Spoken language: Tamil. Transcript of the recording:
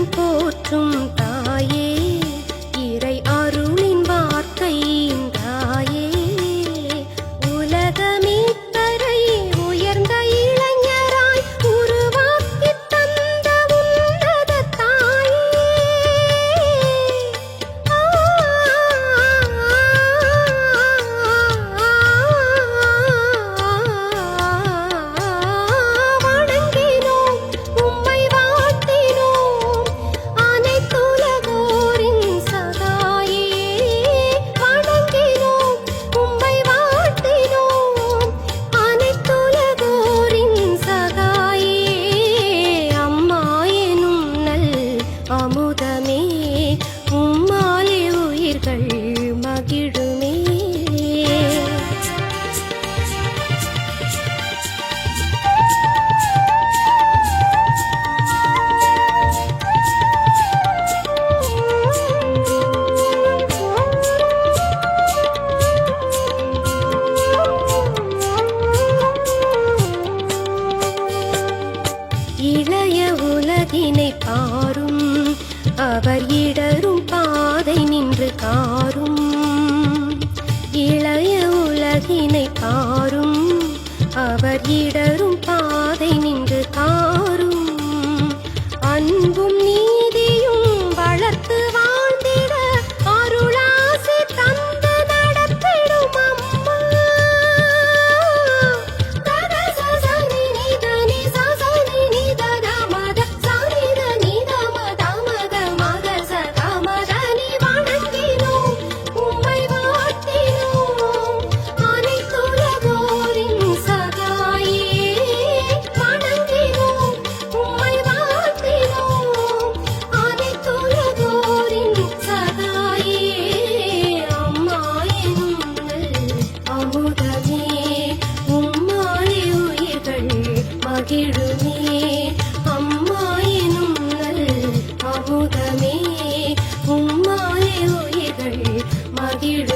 போற்றும் தாயே, இறை அருளின் வார்த்தை தாயே, உலகமே தரை உயர்ந்த இளைஞராய் உருவாக்கித் தந்த உன்னத தாயே. வணங்கினோம், உம்மை வாழ்த்தினோம், அனைத்துலகோரின் சகாயே. வணங்கினோம், உம்மை வாழ்த்தினோம், அனைத்துலகோரின் சகாயே. அம்மா எனும் நல் அமுதமே, உம்மாலே உயிர்கள் மகிழுமே. இளைய உலகினை பாரும், அவர் இடரும் பாதை நின்று காரும். இளைய உலகினை பாரும், அவர் இடரும் பாதை நின்று காரும். அன்பும் நீதியும் வளர்த்து வாழ்ந்திட அருளாசி தந்து நடத்திடும் அம்மா. மகிழுமே. அம்மா எனும் நல் அமுதமே, உம்மாலே உயிர்கள் மகிழுமே.